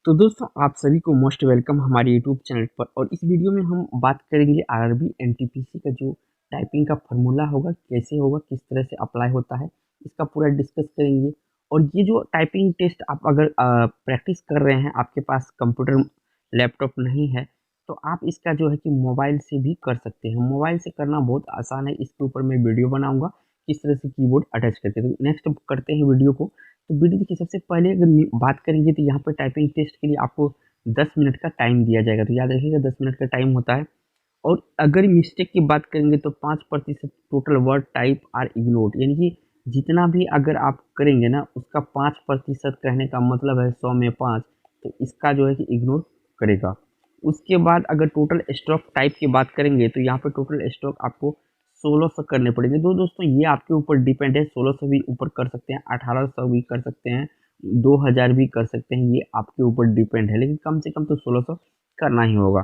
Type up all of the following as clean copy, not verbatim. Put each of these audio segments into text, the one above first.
तो दोस्तों आप सभी को मोस्ट वेलकम हमारे यूट्यूब चैनल पर। और इस वीडियो में हम बात करेंगे आरआरबी एनटीपीसी का जो टाइपिंग का फॉर्मूला होगा, कैसे होगा, किस तरह से अप्लाई होता है, इसका पूरा डिस्कस करेंगे। और ये जो टाइपिंग टेस्ट आप अगर प्रैक्टिस कर रहे हैं, आपके पास कंप्यूटर लैपटॉप नहीं है, तो आप इसका जो है कि मोबाइल से भी कर सकते हैं। मोबाइल से करना बहुत आसान है, इसके ऊपर मैं वीडियो बनाऊंगा किस तरह से कीबोर्ड अटैच करते हैं। तो नेक्स्ट करते हैं वीडियो को। तो वीडियो देखिए, सबसे पहले अगर बात करेंगे तो यहाँ पर टाइपिंग टेस्ट के लिए आपको 10 मिनट का टाइम दिया जाएगा। तो याद रखिएगा 10 मिनट का टाइम होता है। और अगर मिस्टेक की बात करेंगे तो 5% total word type are ignored, यानी कि जितना भी अगर आप करेंगे ना, उसका 5% कहने का मतलब है 100 में 5, तो इसका जो है कि इग्नोर करेगा। उसके बाद अगर टोटल स्ट्रोक टाइप की बात करेंगे तो यहाँ पर टोटल स्ट्रोक आपको 1600 करने पड़ेंगे। दोस्तों ये आपके ऊपर डिपेंड है, 1600 भी ऊपर कर सकते हैं, 1800 भी कर सकते हैं, 2000 भी कर सकते हैं, ये आपके ऊपर डिपेंड है, लेकिन कम से कम तो 1600 करना ही होगा।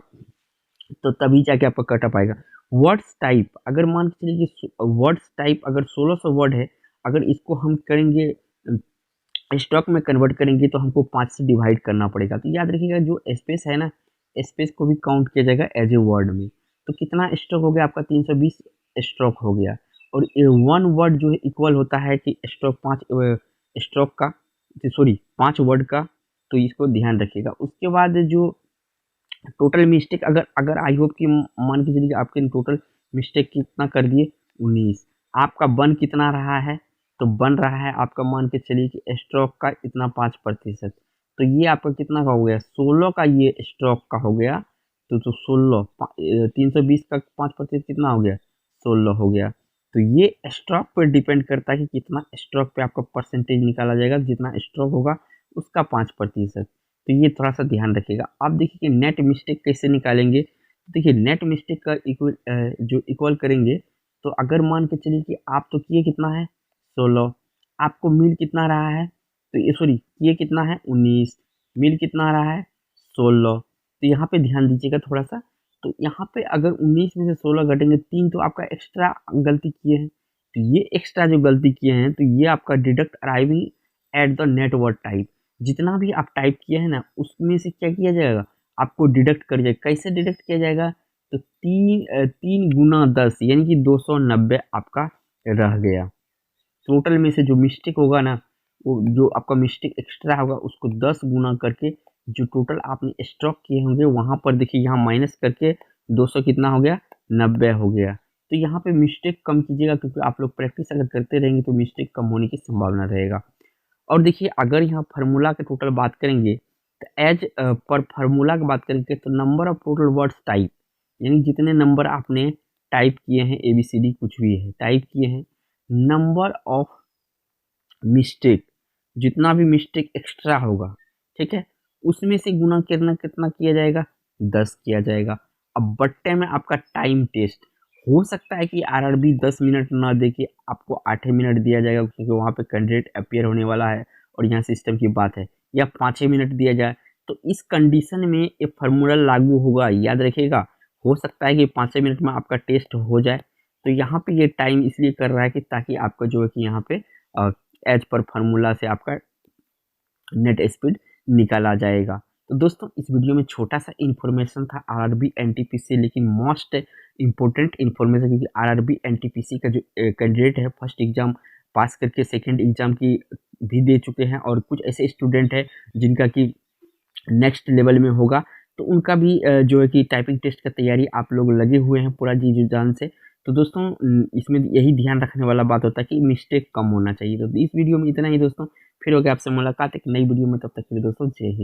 तो तभी जाके आपका कटअप आएगा। वर्ड्स टाइप अगर मान के चलिए कि वर्ड्स टाइप अगर 1600 वर्ड है, अगर इसको हम करेंगे स्टॉक में कन्वर्ट करेंगे तो हमको 5 से डिवाइड करना पड़ेगा। तो याद रखिएगा जो स्पेस है ना, स्पेस को भी काउंट किया जाएगा एज ए वर्ड में। तो कितना स्ट्रोक हो गया आपका? 320 स्ट्रोक हो गया। और वन वर्ड जो है इक्वल होता है कि स्ट्रोक 5 स्ट्रोक का, सॉरी 5 वर्ड का। तो इसको ध्यान रखिएगा। उसके बाद जो टोटल मिस्टेक अगर अगर आई होप कि मान के चलिए आपके टोटल मिस्टेक कितना कर दिए 19, आपका बन कितना रहा है? तो बन रहा है आपका, मान के चलिए कि स्ट्रोक का इतना 5%, तो ये आपका कितना का हो गया? 16 का ये स्ट्रोक का हो गया। तो 16 320 का 5% कितना हो गया? 16 हो गया। तो ये स्ट्रोक पर डिपेंड करता है कि कितना स्ट्रोक पे आपका परसेंटेज निकाला जाएगा। जितना स्ट्रोक होगा उसका 5%। तो ये थोड़ा सा ध्यान रखिएगा। आप देखिए कि नेट मिस्टेक कैसे निकालेंगे। देखिए नेट मिस्टेक का जो इक्वल करेंगे, तो अगर मान के चलिए कि आप तो किए कितना है 16, आपको मिल कितना रहा है? तो ये सॉरी किए कितना है 19, मिल कितना रहा है 16। तो यहाँ पे ध्यान दीजिएगा थोड़ा सा। तो यहाँ पे अगर 19 में से 16 घटेंगे 3, तो आपका एक्स्ट्रा गलती किए हैं। तो ये एक्स्ट्रा जो गलती किए हैं, तो ये आपका deduct arriving at the net word type. जितना भी आप टाइप किए हैं ना, उसमें से क्या किया जाएगा? आपको डिडक्ट कर जाएगा। कैसे डिडक्ट किया जाएगा? तो 3 गुना 10 यानी कि 290 आपका रह गया। टोटल में से जो मिस्टेक होगा ना, वो जो आपका मिस्टेक एक्स्ट्रा होगा उसको 10 गुना करके जो टोटल आपने स्ट्रोक किए होंगे वहाँ पर देखिए, यहाँ माइनस करके 200 कितना हो गया? 90 हो गया। तो यहाँ पे मिस्टेक कम कीजिएगा, क्योंकि आप लोग प्रैक्टिस अगर करते रहेंगे तो मिस्टेक कम होने की संभावना रहेगा। और देखिए अगर यहाँ फार्मूला के टोटल बात करेंगे, तो एज पर फार्मूला की बात करेंगे तो number of total words type, यानी जितने नंबर आपने टाइप किए हैं, ABCD कुछ भी है टाइप किए हैं, नंबर ऑफ मिस्टेक, जितना भी मिस्टेक एक्स्ट्रा होगा, ठीक है, उसमें से गुना कितना कितना किया जाएगा? 10 किया जाएगा। अब बट्टे में आपका टाइम टेस्ट हो सकता है कि आरआरबी 10 मिनट ना दे के आपको 8 मिनट दिया जाएगा, क्योंकि वहाँ पे कैंडिडेट अपियर होने वाला है और यहाँ सिस्टम की बात है, या 5 मिनट दिया जाए। तो इस कंडीशन में ये फार्मूला लागू होगा, याद रखिएगा। हो सकता है कि 5 मिनट में आपका टेस्ट हो जाए। तो यहाँ पे ये टाइम इसलिए कर रहा है कि ताकि आपका जो है कि यहाँ पे एज पर फार्मूला से आपका नेट स्पीड निकाला जाएगा। तो दोस्तों इस वीडियो में छोटा सा इन्फॉर्मेशन था आरआरबी एनटीपीसी, लेकिन मोस्ट इम्पोर्टेंट इन्फॉर्मेशन, क्योंकि आरआरबी एनटीपीसी का जो कैंडिडेट है फर्स्ट एग्जाम पास करके सेकंड एग्जाम की भी दे चुके हैं, और कुछ ऐसे स्टूडेंट हैं जिनका कि नेक्स्ट लेवल में होगा, तो उनका भी जो है कि टाइपिंग टेस्ट का तैयारी आप लोग लगे हुए हैं पूरा जी जान से। तो दोस्तों इसमें यही ध्यान रखने वाला बात होता है कि मिस्टेक कम होना चाहिए। तो इस वीडियो में इतना ही दोस्तों, फिर हो गया आपसे मुलाकात एक नई वीडियो में। तब तक के लिए दोस्तों जय हिंद।